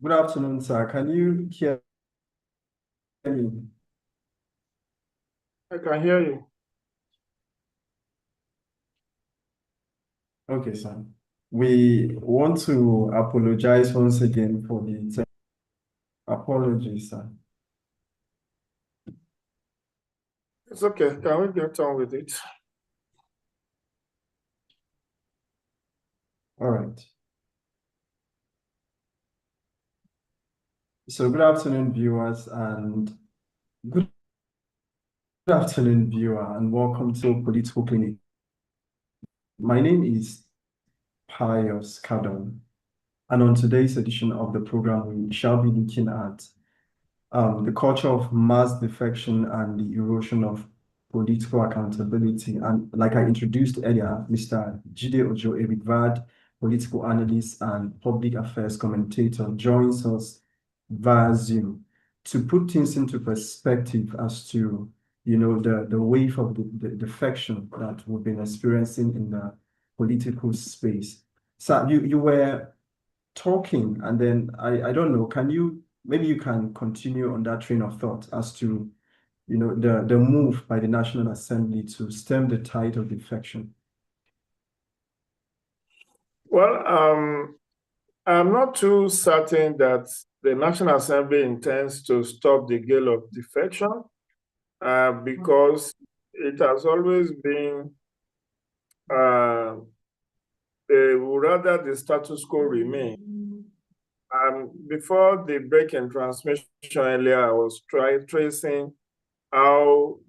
Good afternoon, sir. Can you hear me? I can hear you. Okay, sir. We want to apologize once again for the apologies, sir. It's okay. Can we get on with it? All right. So good afternoon, viewers, and good afternoon, viewer, and welcome to Political Clinic. My name is Pius Kadon, and on today's edition of the program, we shall be looking at the culture of mass defection and the erosion of political accountability. And like I introduced earlier, Mr. Jide Ojo, a revered political analyst and public affairs commentator, joins us via Zoom to put things into perspective as to the wave of the defection that we've been experiencing in the political space. So you were talking, and then I don't know, maybe you can continue on that train of thought as to the move by the National Assembly to stem the tide of defection. Well, I'm not too certain that the National Assembly intends to stop the gale of defection because it has always been, rather the status quo remain. Before the break in transmission earlier, I was tracing how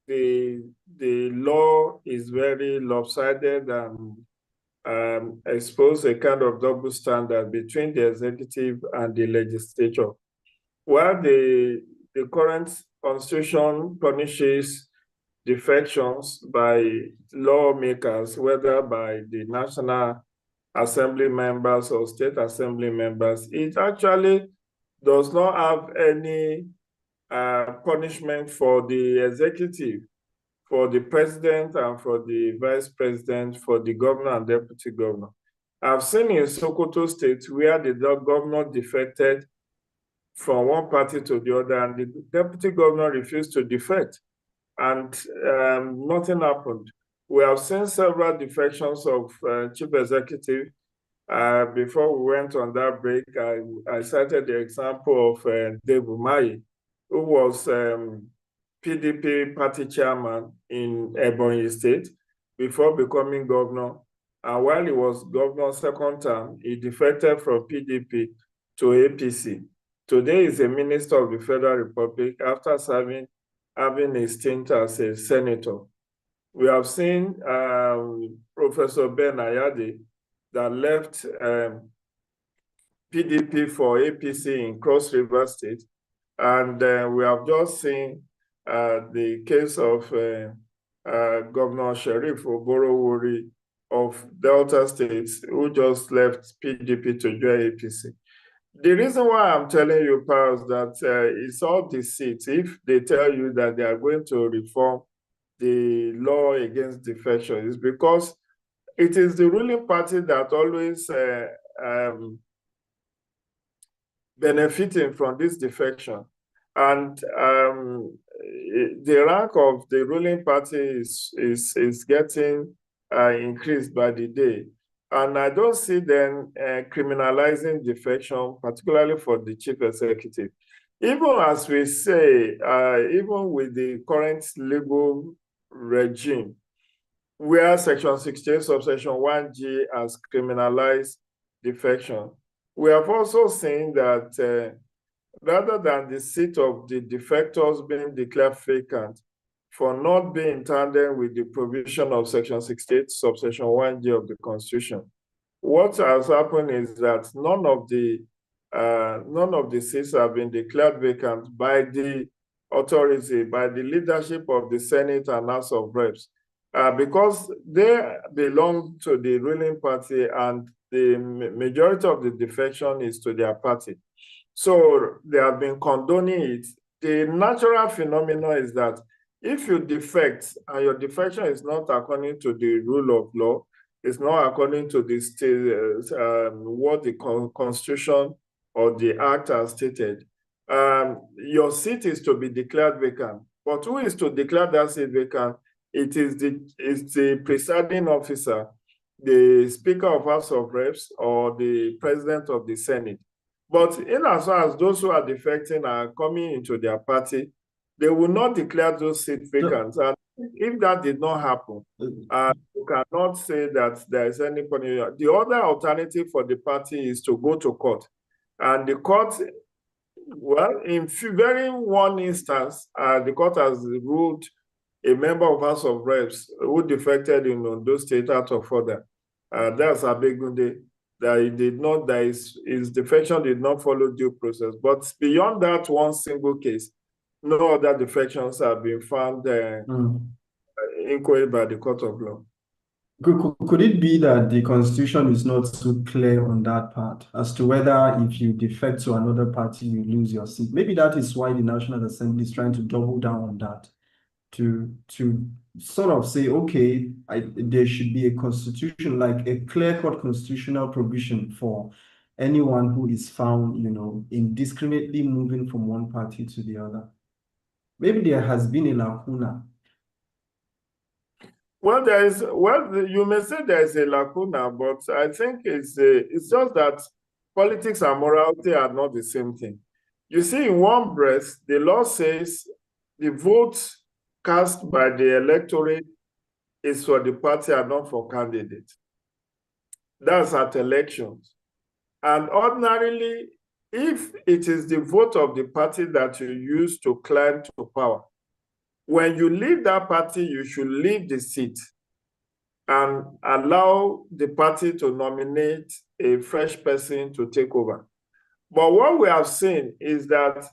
the law is very lopsided and expose a kind of double standard between the executive and the legislature. While the current constitution punishes defections by lawmakers, whether by the National Assembly members or state assembly members, it actually does not have any punishment for the executive, for the president and for the vice president, for the governor and deputy governor. I've seen in Sokoto State where the governor defected from one party to the other and the deputy governor refused to defect and nothing happened. We have seen several defections of chief executive. Before we went on that break, I cited the example of Dave Umahi, who was PDP party chairman in Ebonyi State before becoming governor. And while he was governor second term, he defected from PDP to APC. Today is a minister of the Federal Republic after having a stint as a senator. We have seen Professor Ben Ayade that left PDP for APC in Cross River State. And we have just seen the case of Governor Sheriff Oborowori of Delta State, who just left PDP to join APC. The reason why I'm telling you, Pius, that it's all deceit if they tell you that they are going to reform the law against defection is because it is the ruling party that always benefiting from this defection. And the rank of the ruling party is getting increased by the day. And I don't see them criminalizing defection, particularly for the chief executive. Even as we say, even with the current legal regime, where Section 68, subsection 1G has criminalized defection, we have also seen that rather than the seat of the defectors being declared vacant for not being in tandem with the provision of Section 68, subsection 1G of the Constitution, what has happened is that none of the seats have been declared vacant by the authority, by the leadership of the Senate and House of Reps, because they belong to the ruling party and the majority of the defection is to their party. So they have been condoning it. The natural phenomenon is that if you defect and your defection is not according to the rule of law, it's not according to the state, what the Constitution or the act as stated, your seat is to be declared vacant. But who is to declare that seat vacant? It is the presiding officer, the Speaker of House of Reps, or the President of the Senate. But in as far as those who are defecting are coming into their party, they will not declare those seats vacant. And if that did not happen, you cannot say that there is any punishment. The other alternative for the party is to go to court. And the court, well, in very one instance, the court has ruled a member of House of Reps who defected in Ondo State out of order. That's Abegunde. That he did not, that his defection did not follow due process. But beyond that one single case, no other defections have been found inquired by the court of law. Could it be that the Constitution is not so clear on that part as to whether if you defect to another party, you lose your seat? Maybe that is why the National Assembly is trying to double down on that, to sort of say, okay, there should be a constitution, like a clear-cut constitutional provision for anyone who is found, indiscriminately moving from one party to the other. Maybe there has been a lacuna. Well, you may say there is a lacuna, but I think it's just that politics and morality are not the same thing. You see, in one breath, the law says the vote cast by the electorate is for the party and not for candidates. That's at elections. And ordinarily, if it is the vote of the party that you use to climb to power, when you leave that party, you should leave the seat and allow the party to nominate a fresh person to take over. But what we have seen is that,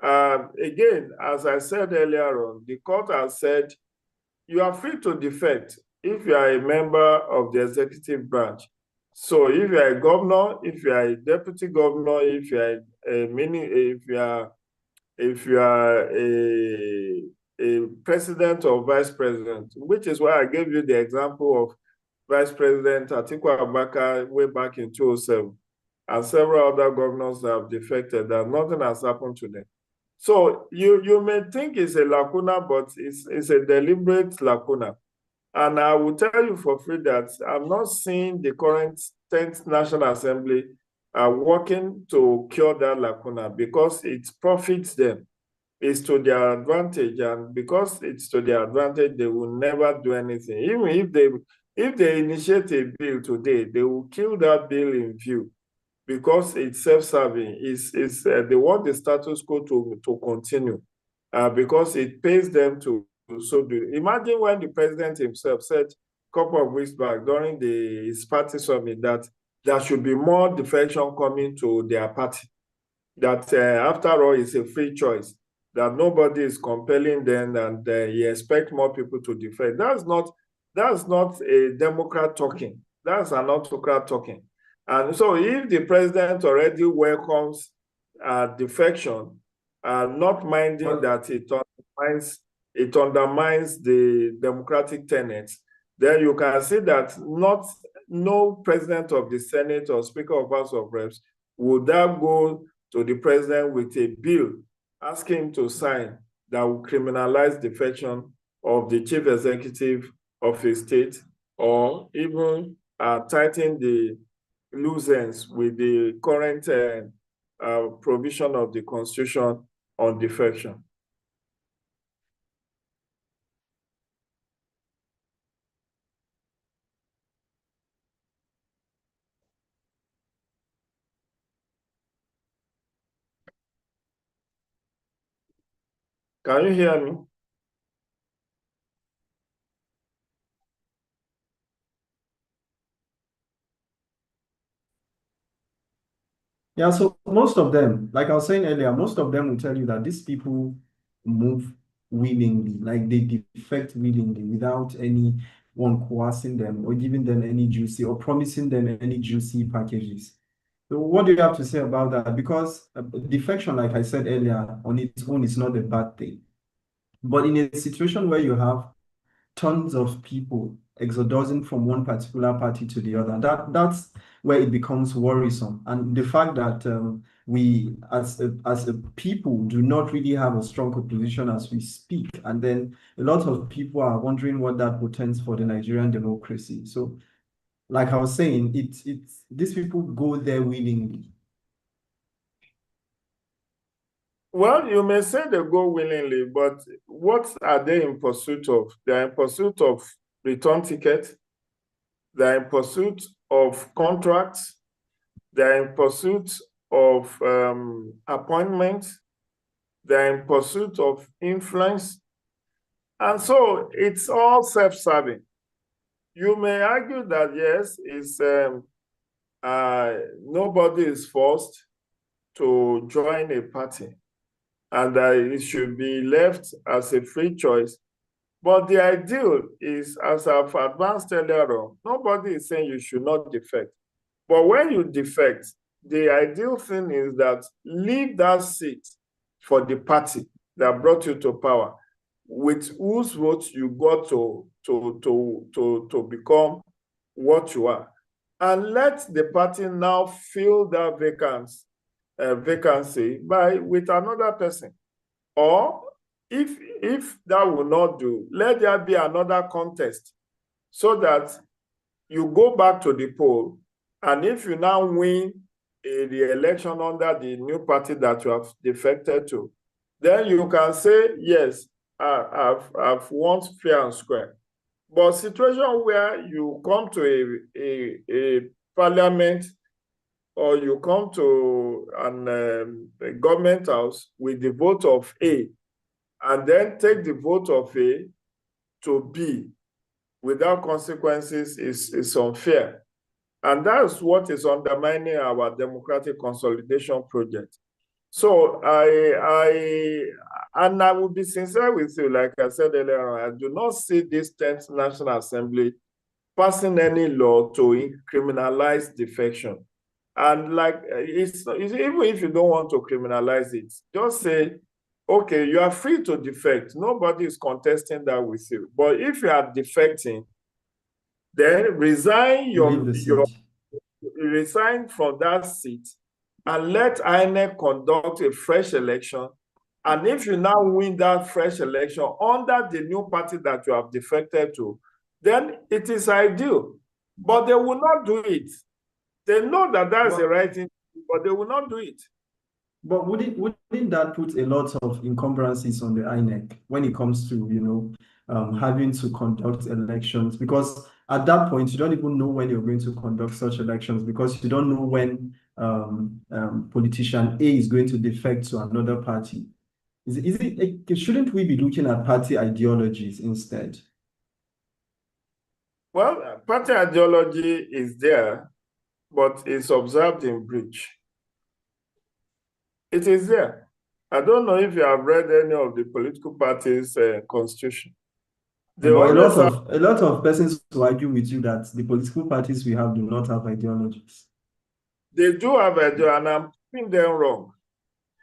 again, as I said earlier on, the court has said you are free to defect if you are a member of the executive branch. So if you are a governor, if you are a deputy governor, if you are a president or vice president, which is why I gave you the example of Vice President Atiku Abubakar way back in 2007, and several other governors that have defected, that nothing has happened to them. So you may think it's a lacuna, but it's a deliberate lacuna. And I will tell you for free that I'm not seeing the current 10th National Assembly working to cure that lacuna, because it profits them. It's to their advantage, and because it's to their advantage, they will never do anything. Even if they initiate a bill today, they will kill that bill in view, because it's self-serving. They want the status quo to continue, because it pays them to so do. Imagine when the president himself said a couple of weeks back during his party summit that there should be more defection coming to their party, that after all, it's a free choice, that nobody is compelling them, and he expects more people to defect. That's not a Democrat talking. That's an autocrat talking. And so if the president already welcomes defection, not minding that it undermines the democratic tenets, then you can see that no president of the Senate or Speaker of House of Reps would that go to the president with a bill asking him to sign that will criminalize defection of the chief executive of a state, or even tighten the loose ends with the current provision of the Constitution on defection. Can you hear me? Yeah, so most of them, like I was saying earlier, most of them will tell you that these people move willingly, like they defect willingly without anyone coercing them or giving them any juicy or promising them any juicy packages. So what do you have to say about that? Because defection, like I said earlier, on its own is not a bad thing. But in a situation where you have tons of people exodusing from one particular party to the other. That's where it becomes worrisome. And the fact that we as a people do not really have a strong opposition as we speak. And then a lot of people are wondering what that portends for the Nigerian democracy. So like I was saying, it's these people go there willingly. Well, you may say they go willingly, but what are they in pursuit of? They are in pursuit of return ticket. They are in pursuit of contracts. They are in pursuit of appointments. They are in pursuit of influence. And so it's all self-serving. You may argue that, yes, it's, nobody is forced to join a party, and that it should be left as a free choice. But the ideal is, as I've advanced earlier on, nobody is saying you should not defect. But when you defect, the ideal thing is that leave that seat for the party that brought you to power, with whose votes you got to become what you are. And let the party now fill that vacancy with another person. Or if that will not do, let there be another contest so that you go back to the poll, and if you now win the election under the new party that you have defected to, then you can say, yes, I've won fair and square. But situation where you come to a parliament, or you come to a government house with the vote of A, and then take the vote of A to B without consequences is unfair. And that's what is undermining our democratic consolidation project. So I will be sincere with you, like I said earlier, I do not see this 10th National Assembly passing any law to criminalize defection. And like, it's even if you don't want to criminalize it, just say, okay, you are free to defect. Nobody is contesting that with you. But if you are defecting, then resign resign from that seat and let INEC conduct a fresh election. And if you now win that fresh election under the new party that you have defected to, then it is ideal. But they will not do it. They know that that's the right thing, but they will not do it. But wouldn't that put a lot of encumbrances on the INEC when it comes to, having to conduct elections? Because at that point, you don't even know when you're going to conduct such elections, because you don't know when politician A is going to defect to another party. Shouldn't we be looking at party ideologies instead? Well, party ideology is there, but it's observed in breach. It is there. I don't know if you have read any of the political parties' constitution. But a lot of persons will argue with you that the political parties we have do not have ideologies. They do have ideology, and I'm proving them wrong.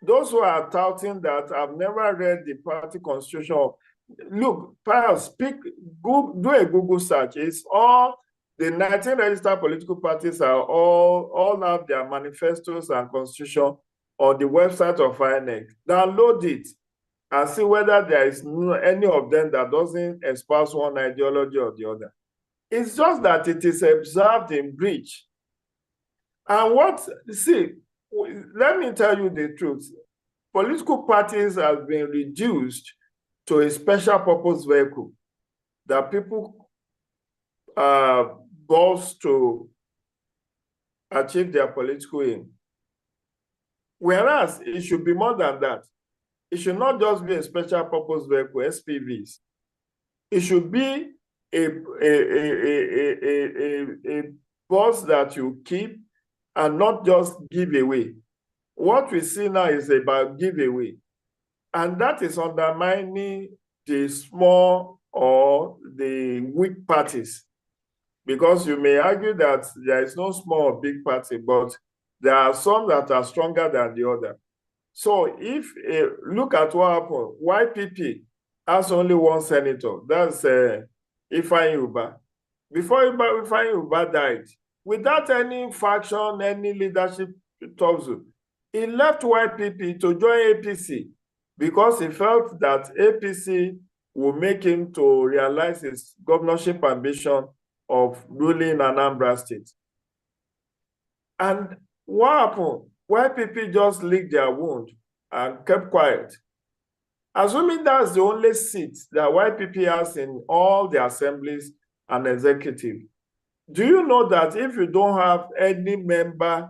Those who are touting that have never read the party constitution. Look, Pius, do a Google search. It's all the 19 registered political parties are all have their manifestos and constitution on the website of INEC. Download it and see whether there is any of them that doesn't espouse one ideology or the other. It's just that it is observed in breach. And let me tell you the truth. Political parties have been reduced to a special purpose vehicle that people boss to achieve their political aim. Whereas it should be more than that. It should not just be a special purpose vehicle, SPVs. It should be a boss that you keep and not just give away. What we see now is about giveaway. And that is undermining the small or the weak parties. Because you may argue that there is no small or big party, but there are some that are stronger than the other. So if look at what happened, YPP has only one senator, that's Ifeanyi Uba. before Ifeanyi Ubah died, without any faction, any leadership tussle, he left YPP to join APC because he felt that APC would make him to realize his governorship ambition of ruling Anambra State. And what happened? YPP just licked their wound and kept quiet. Assuming that's the only seat that YPP has in all the assemblies and executive, do you know that if you don't have any member,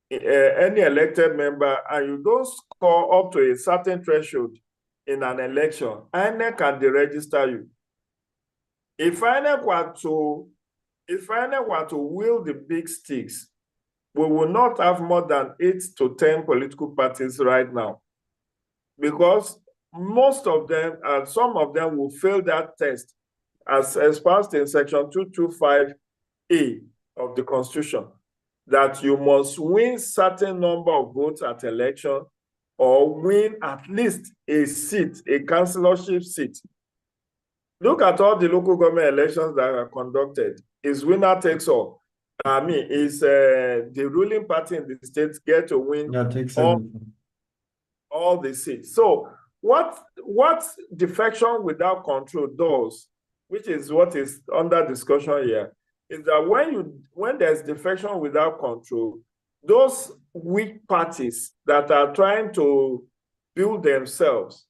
any elected member, and you don't score up to a certain threshold in an election, INEC can deregister you? If INEC were to wield the big sticks, we will not have more than 8 to 10 political parties right now, because most of them, and some of them will fail that test as expressed in Section 225A of the Constitution, that you must win certain number of votes at election or win at least a seat, a councillorship seat. Look at all the local government elections that are conducted. It's winner takes all. I mean, it's the ruling party in the states get to win all the seats. So what defection without control does, which is what is under discussion here, is that when there's defection without control, those weak parties that are trying to build themselves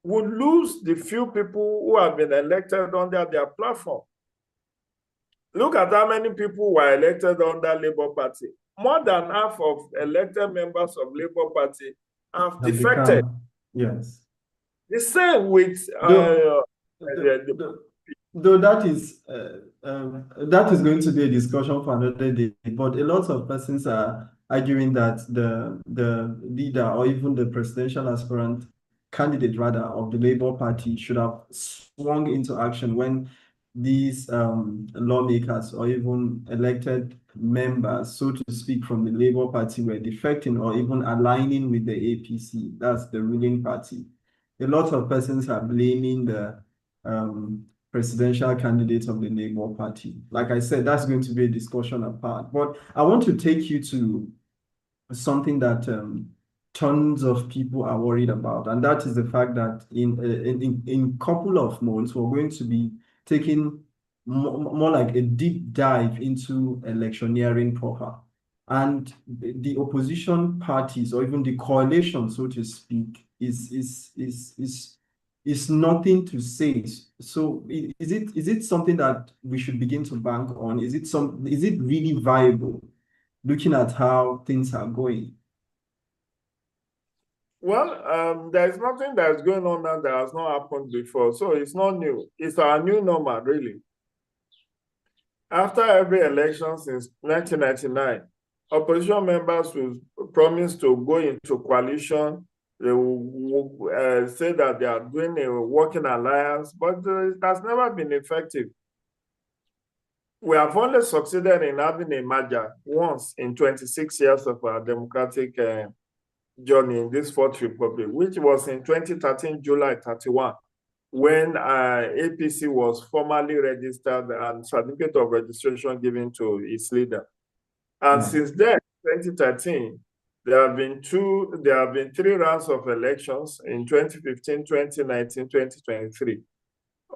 will lose the few people who have been elected under their platform. Look at how many people were elected under Labour Party. More than half of elected members of Labour Party have defected. Yes. The same with though that is going to be a discussion for another day, but a lot of persons are arguing that the leader or even the presidential aspirant candidate rather of the Labour Party should have swung into action when these lawmakers or even elected members, so to speak, from the Labour Party were defecting or even aligning with the APC, that's the ruling party. A lot of persons are blaming the presidential candidates of the Labour Party. Like I said, that's going to be a discussion apart. But I want to take you to something that tons of people are worried about, and that is the fact that in couple of months, we're going to be taking more like a deep dive into electioneering proper. And the opposition parties, or even the coalition, so to speak, is nothing to say. So is it something that we should begin to bank on? Is it really viable, looking at how things are going? Well, there's nothing that's going on now that has not happened before. So it's not new. It's our new normal, really. After every election since 1999, opposition members will promise to go into coalition. They will say that they are doing a working alliance, but it has never been effective. We have only succeeded in having a merger once in 26 years of our democratic journey in this Fourth Republic, which was in 2013, July 31, when APC was formally registered and certificate of registration given to its leader. And since then, 2013, there have been 3 rounds of elections in 2015, 2019, 2023.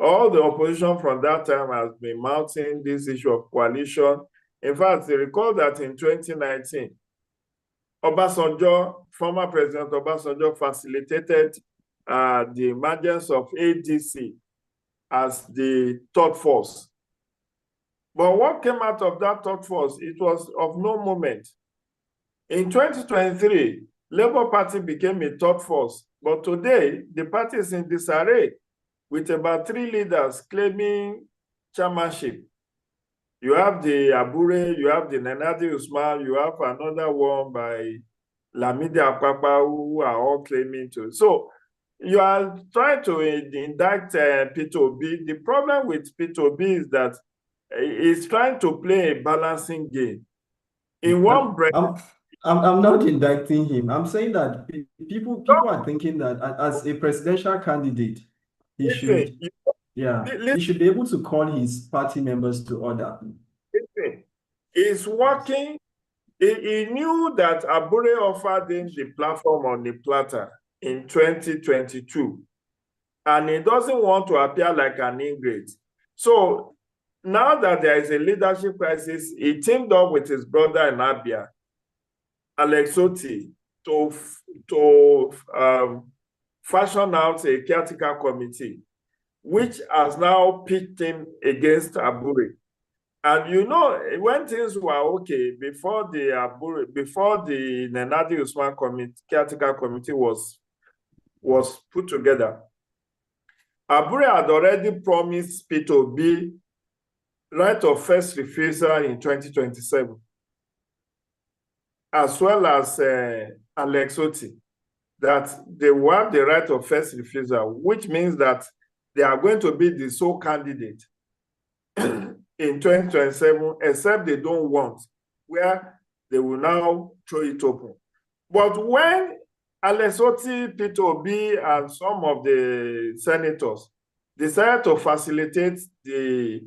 All the opposition from that time has been mounting this issue of coalition. In fact, they recall that in 2019, Obasanjo, former President Obasanjo, facilitated the emergence of ADC as the third force. But what came out of that third force, it was of no moment. In 2023, Labour Party became a third force, but today the party is in disarray with about 3 leaders claiming chairmanship. You have the Abure, you have the Nenadi Usman, you have another one by Lamide Apapa, who are all claiming to. So you are trying to indict Peter Obi. The problem with Peter Obi is that he's trying to play a balancing game. In one breath, I'm not indicting him. I'm saying that people are thinking that as a presidential candidate, he should. Yeah, he should be able to call his party members to order. Listen, he's working. He knew that Abure offered him the platform on the platter in 2022, and he doesn't want to appear like an ingrate. So now that there is a leadership crisis, he teamed up with his brother in Abia, Alex Oti, to fashion out a caretaker committee, which has now pitched him against Abure. And you know, when things were okay before the Nenadi Usman caretaker committee was put together, Abure had already promised P2B right of first refusal in 2027, as well as Alex Oti, that they will have the right of first refusal, which means that they are going to be the sole candidate in 2027, except they don't want, where they will now throw it open. But when Alex Oti, Peter Obi, and some of the senators decided to facilitate the,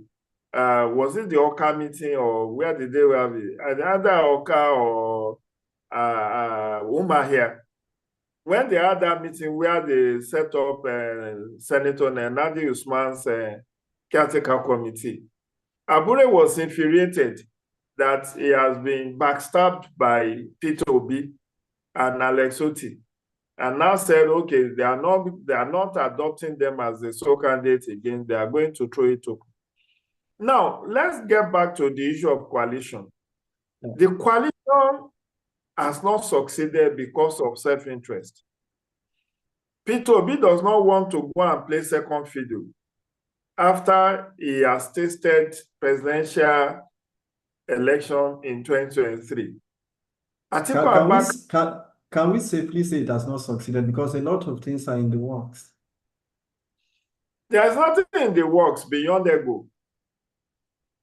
was it the Oka meeting, or where did they have it? Either Oka or Uma here. When they had that meeting where they set up Senator Nenadi Usman's caretaker committee, Abure was infuriated that he has been backstabbed by Peter Obi and Alex Oti, and now said, okay, they are not adopting them as the sole candidate again. They are going to throw it open. Now, let's get back to the issue of coalition. Yeah. The coalition has not succeeded because of self-interest. Peter Obi does not want to go and play second fiddle after he has tasted presidential election in 2023. Can we safely say it has not succeeded, because a lot of things are in the works? There's nothing in the works beyond ego.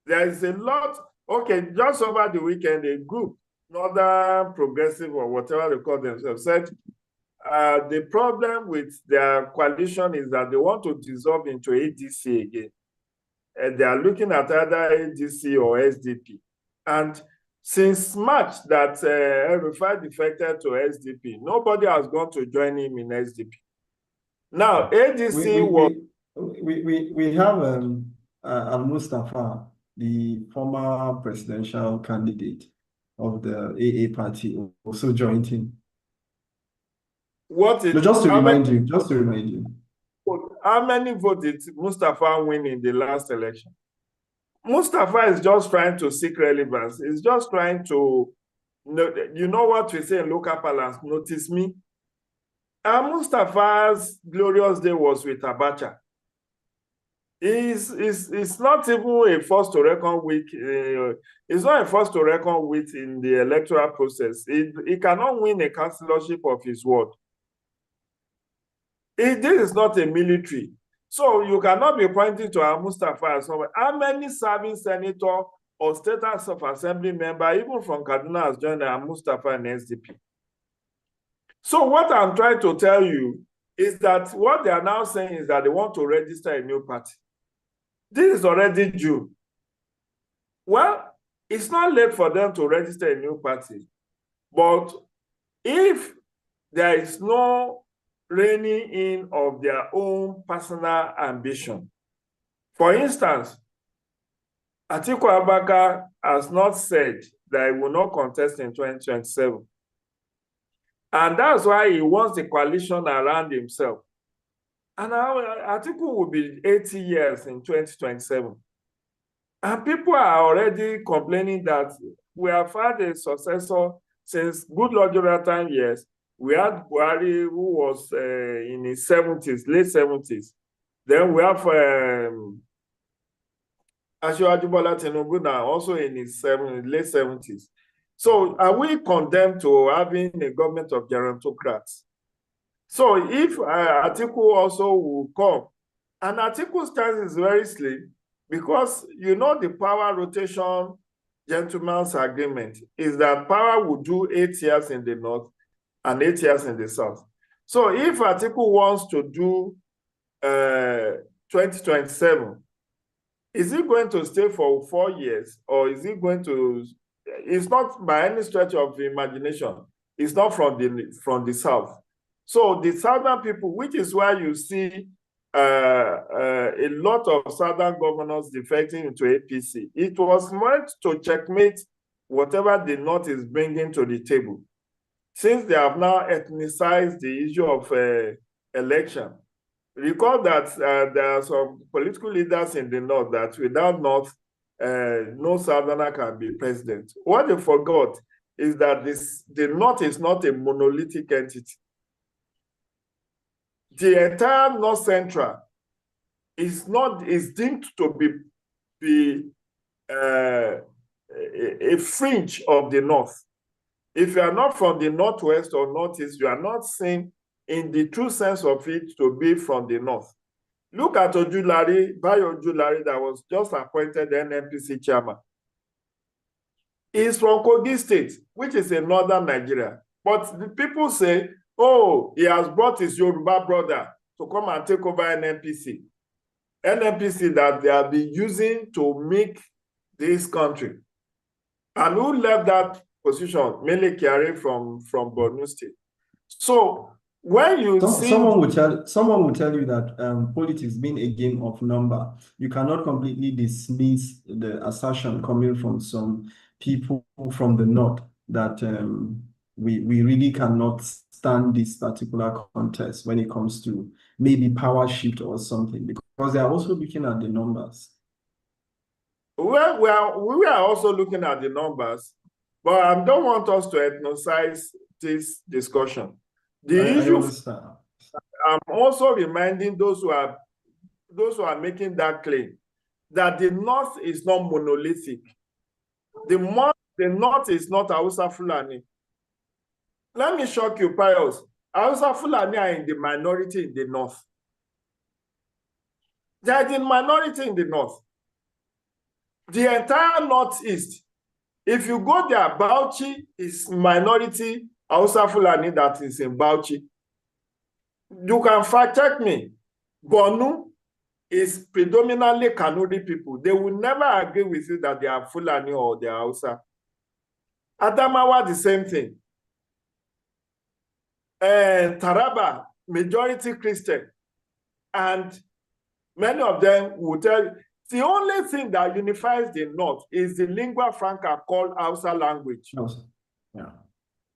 There is a lot. Okay, just over the weekend, a group, Northern Progressive or whatever they call themselves, said the problem with their coalition is that they want to dissolve into ADC again. And they are looking at either ADC or SDP. And since March that Rufai defected to SDP, nobody has gone to join him in SDP. Now, ADC we have Al-Mustafa, the former presidential candidate of the AA party, also joined him. Just to remind you. How many votes did Mustafa win in the last election? Mustafa is just trying to seek relevance. He's just trying to, you know what we say in local parlance, notice me. And Mustafa's glorious day was with Abacha. It's not even a force to reckon with. It's not a force to reckon with in the electoral process. He cannot win a councillorship of his ward. This is not a military. So you cannot be pointing to our Mustafa as someone. How many serving senator or state house of assembly member, even from Kaduna, has joined our Mustafa and SDP? So what I'm trying to tell you is that what they are now saying is that they want to register a new party. This is already June. Well, it's not late for them to register a new party. But if there is no reining in of their own personal ambition. For instance, Atiku Abubakar has not said that he will not contest in 2027. And that's why he wants the coalition around himself. And now Atiku will be 80 years in 2027. And people are already complaining that we have had a successor since Goodluck Jonathan years. We had Buhari, who was in his 70s, late 70s. Then we have Asiwaju Bola Tinubu now, also in his late 70s. So are we condemned to having a government of gerontocrats? So if Atiku also will come, and Atiku's stance is very slim, because you know the power rotation gentleman's agreement is that power will do 8 years in the north and 8 years in the south. So if Atiku wants to do 2027, is it going to stay for 4 years, or is it going to? It's not by any stretch of the imagination. It's not from the south. So the southern people, which is why you see a lot of southern governors defecting into APC. It was meant to checkmate whatever the North is bringing to the table. Since they have now ethnicized the issue of election, recall that there are some political leaders in the North that without North, no Southerner can be president. What they forgot is that the North is not a monolithic entity. The entire North Central is deemed to be a fringe of the North. If you are not from the Northwest or Northeast, you are not seen in the true sense of it to be from the North. Look at Bayo Ojulari, that was just appointed NNPC chairman. He's from Kogi State, which is in northern Nigeria. But the people say, oh, he has brought his Yoruba brother to come and take over NNPC. NNPC that they have been using to make this country. And who left that position? Mele Kyari from Borno State. So when you see someone will tell you that politics being a game of number, you cannot completely dismiss the assertion coming from some people from the North that we really cannot stand this particular contest when it comes to maybe power shift or something, because they are also looking at the numbers. Well, we are also looking at the numbers, but I don't want us to ethnicize this discussion. The issue, I'm also reminding those who are making that claim that the North is not monolithic. The North is not Hausa Fulani. Let me shock you, Pius. Hausa Fulani are in the minority in the North. They are the minority in the North. The entire Northeast, if you go there, Bauchi is minority Hausa Fulani that is in Bauchi. You can fact check me. Borno is predominantly Kanuri people. They will never agree with you that they are Fulani or they are Hausa. Adamawa, the same thing. And Taraba, majority Christian. And many of them will tell you, the only thing that unifies the North is the lingua franca called Hausa language. Yeah.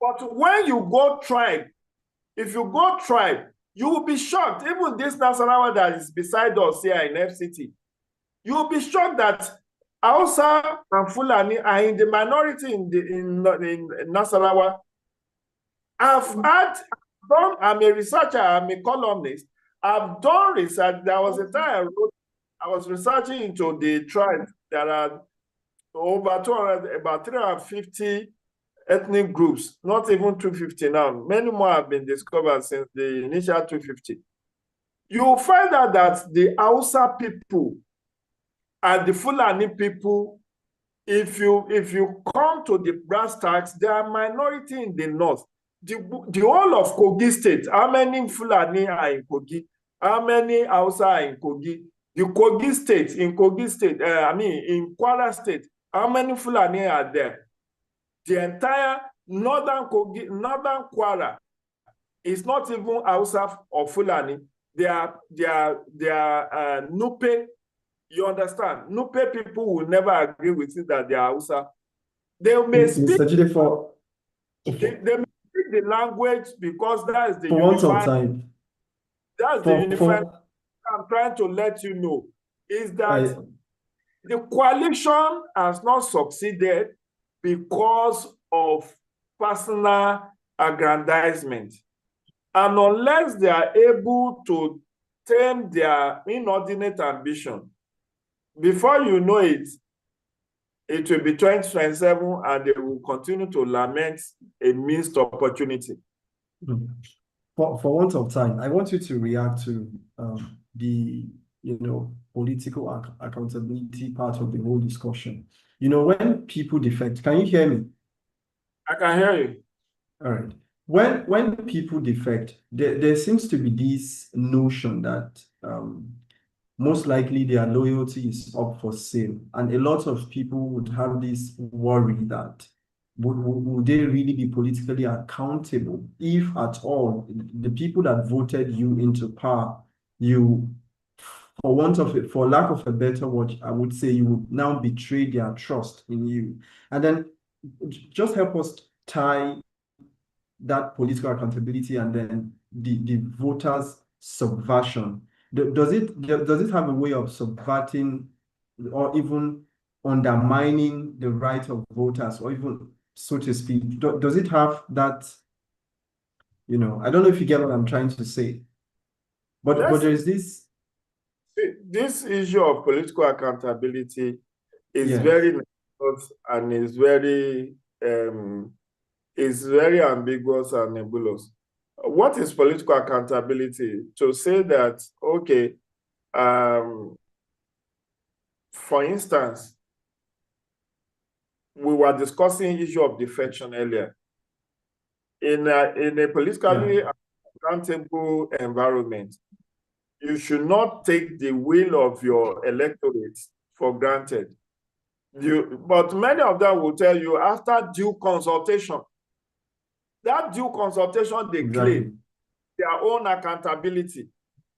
But when you go tribe, if you go tribe, you will be shocked. Even this Nasarawa that is beside us here in FCT, you will be shocked that Hausa and Fulani are in the minority in Nasarawa. I'm a researcher, I'm a columnist. I've done research. There was a time I was researching into the tribes. There are over 200, about 350 ethnic groups, not even 250 now. Many more have been discovered since the initial 250. You will find out that the Hausa people and the Fulani people, if you come to the brass tacks, they are minority in the North. The whole of Kogi State, how many Fulani are in Kogi? How many Hausa are in Kogi? The Kogi State, in in Kwara State, how many Fulani are there? The entire northern Kwara is not even Hausa or Fulani. They are Nupe. You understand? Nupe people will never agree with it that they are Hausa. They may speak. They may speak the language because that is the unified. That's the unified. I'm trying to let you know is that the coalition has not succeeded because of personal aggrandizement. And unless they are able to tame their inordinate ambition, before you know it, it will be 2027 and they will continue to lament a missed opportunity. For want of time, I want you to react to the political accountability part of the whole discussion. When people defect, can you hear me? I can hear you. All right. When people defect, there seems to be this notion that most likely their loyalty is up for sale. And a lot of people would have this worry that would they really be politically accountable if at all the people that voted you into power, you, for lack of a better word, I would say you would now betray their trust in you. And then just help us tie that political accountability and then the voters' subversion. Does it have a way of subverting or even undermining the right of voters, or even, so to speak, does it have that, I don't know if you get what I'm trying to say, but Let's there's this, this issue of political accountability is yes, very nebulous and is very ambiguous and nebulous. What is political accountability? To say that, okay, for instance, we were discussing issue of defection earlier. In a politically accountable environment, you should not take the will of your electorate for granted. But many of them will tell you after due consultation, that due consultation they claim their own accountability,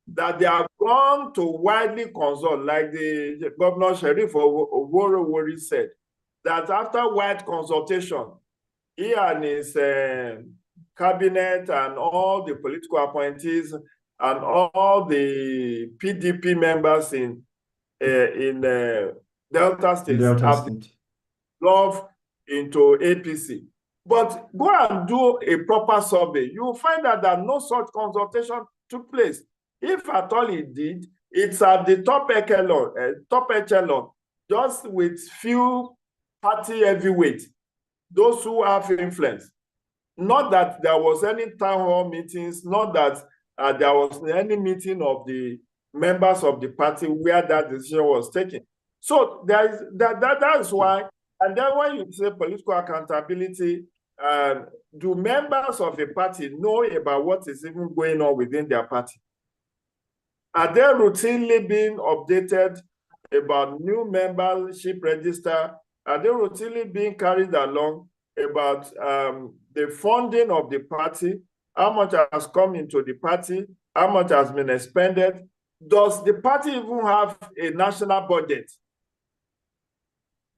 that they have gone to widely consult, like the Governor Sheriff Oworowori said, that after wide consultation, he and his cabinet and all the political appointees and all the PDP members in Delta State have love into APC. But go and do a proper survey. You will find out that no such consultation took place. If at all it did, it's at the top echelon, just with few party heavyweights, those who have influence. Not that there was any town hall meetings, not that there was any meeting of the members of the party where that decision was taken. So that is why, and then when you say political accountability, do members of a party know about what is even going on within their party? Are they routinely being updated about new membership register? Are they routinely being carried along about the funding of the party? How much has come into the party? How much has been expended? Does the party even have a national budget?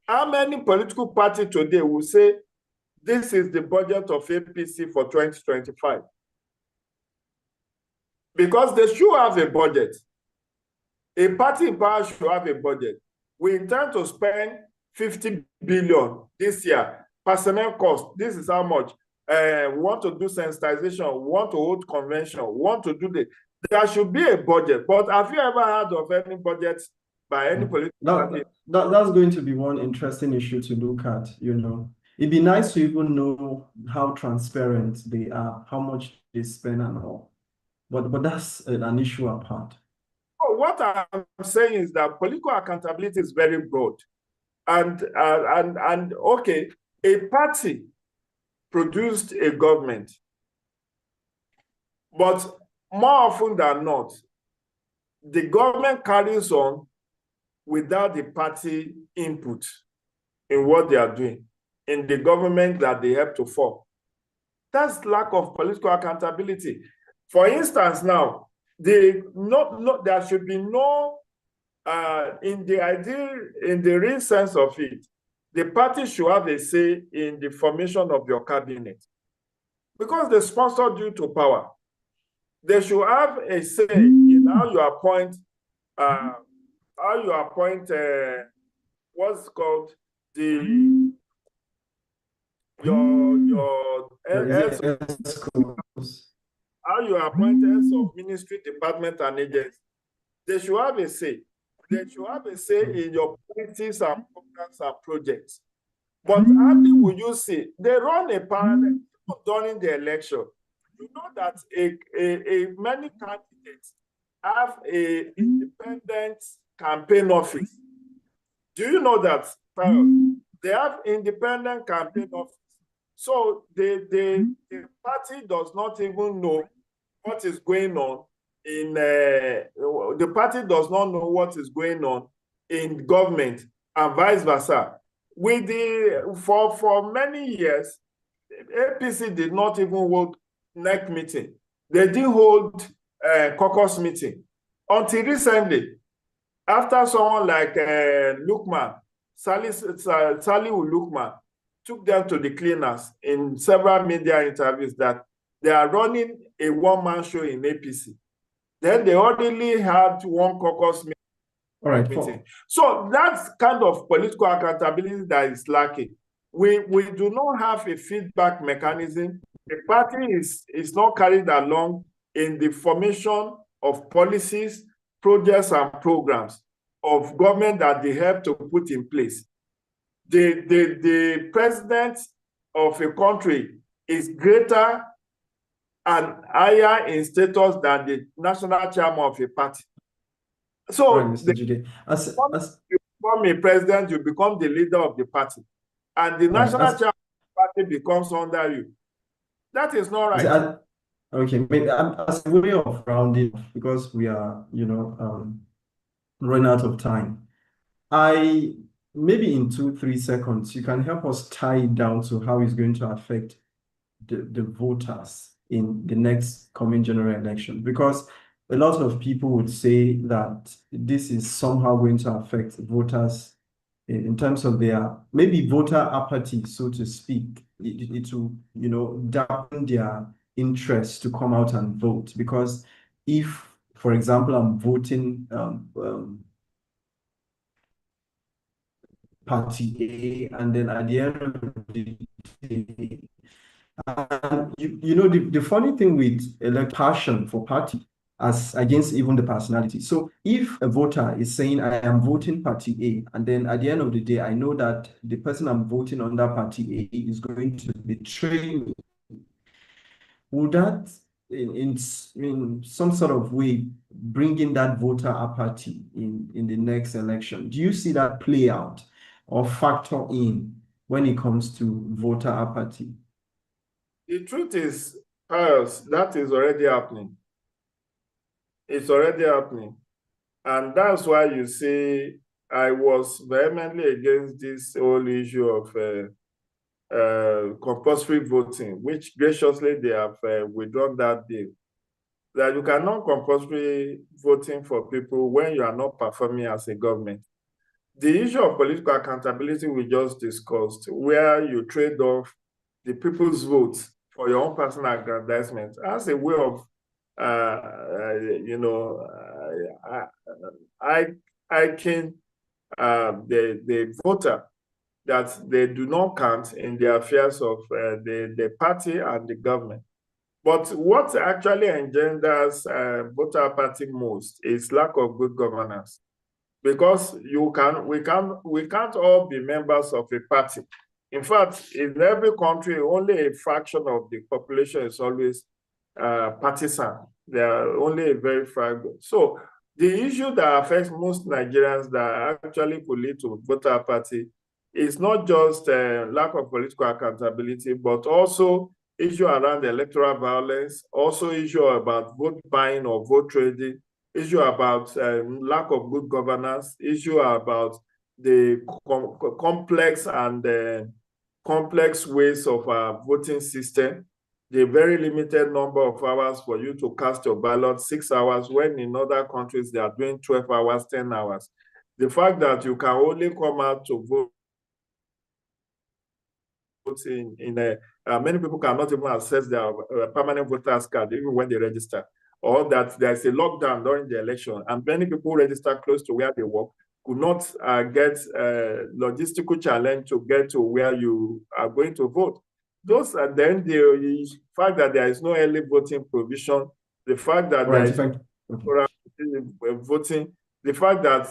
How many political parties today will say, this is the budget of APC for 2025? Because they should have a budget. A party in power should have a budget. We intend to spend 50 billion this year. Personnel cost, this is how much. We want to do sensitization, we want to hold convention, we want to do this. There should be a budget. But have you ever heard of any budget by any political party? That's going to be one interesting issue to look at, It'd be nice to even know how transparent they are, how much they spend and all. But that's an issue apart. What I'm saying is that political accountability is very broad. And okay, a party produced a government, but more often than not, the government carries on without the party input in what they are doing, in the government that they help to form. That's lack of political accountability. For instance, now, there should be no, in the real sense of it, the party should have a say in the formation of your cabinet. Because they sponsored you to power. They should have a say in how you appoint, what's called how you appoint heads of ministry, department, and agency. They should have a say. They should have a say in your policies and programs and projects. But hardly will you see, they run a panel during the election. You know that many candidates have an independent campaign office. Do you know that? They have independent campaign office. So the party does not even know what is going on the party does not know what is going on in government and vice versa. For many years, APC did not even hold NEC meeting. They didn't hold caucus meeting until recently, after someone like Lukman, Salihu Lukman, took them to the cleaners in several media interviews that they are running a one-man show in APC. Then they only had one caucus meeting. All right. So that's kind of political accountability that is lacking. We do not have a feedback mechanism. The party is not carried along in the formation of policies, projects, and programs of government that they help to put in place. The president of a country is greater and higher in status than the national chairman of a party. So, right, Mr. Jide, you become a president, you become the leader of the party, and the national chairman of the party becomes under you. That is not right. Okay, as a way of rounding, because we are, running out of time. Maybe in 2-3 seconds, you can help us tie it down to how it's going to affect the voters in the next coming general election, because a lot of people would say that this is somehow going to affect voters in terms of their maybe voter apathy, so to speak. It will, dampen their interest to come out and vote, because if, for example, I'm voting party A, and then at the end of the day, the funny thing with passion for party as against even the personality. So if a voter is saying, I am voting party A, and then at the end of the day, I know that the person I'm voting on that party A is going to betray me, would that in some sort of way bringing that voter apathy in the next election? Do you see that play out or factor in when it comes to voter apathy? The truth is, Pius, that is already happening. It's already happening. And that's why you see, I was vehemently against this whole issue of compulsory voting, which graciously they have withdrawn that bill. That you cannot compulsory voting for people when you are not performing as a government. The issue of political accountability we just discussed, where you trade off the people's votes for your own personal aggrandizement as a way of, I can the voter that they do not count in the affairs of the party and the government. But what actually engenders voter apathy most is lack of good governance, because we can't all be members of a party. In fact, in every country, only a fraction of the population is always partisan. They are only a very fragment. So the issue that affects most Nigerians that actually could lead to voter apathy is not just lack of political accountability, but also issue around electoral violence, also issue about vote buying or vote trading, issue about lack of good governance, issue about the complex and complex ways of our voting system, the very limited number of hours for you to cast your ballot, 6 hours, when in other countries they are doing 12 hours, 10 hours. The fact that you can only come out to vote many people cannot even access their permanent voters card even when they register, or that there's a lockdown during the election, and many people register close to where they work could not get logistical challenge to get to where you are going to vote. Those are then the fact that there is no early voting provision, the fact that there is voting, the fact that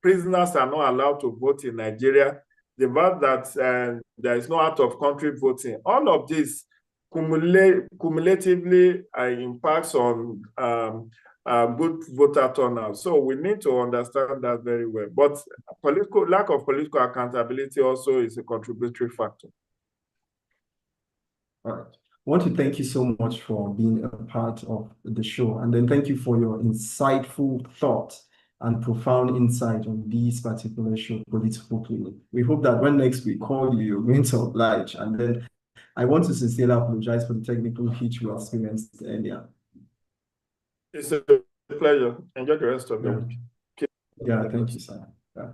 prisoners are not allowed to vote in Nigeria, the fact that there is no out-of-country voting, all of this cumulatively impacts on good voter turnout. So we need to understand that very well. But lack of political accountability also is a contributory factor. All right. want to thank you so much for being a part of the show. And then thank you for your insightful thoughts and profound insight on this particular show, Political Clinic. We hope that when next we call you, you're going to oblige. And then I want to sincerely apologize for the technical hitch we experienced earlier. It's a pleasure. Enjoy the rest of the week. Yeah, thank you, sir. Yeah.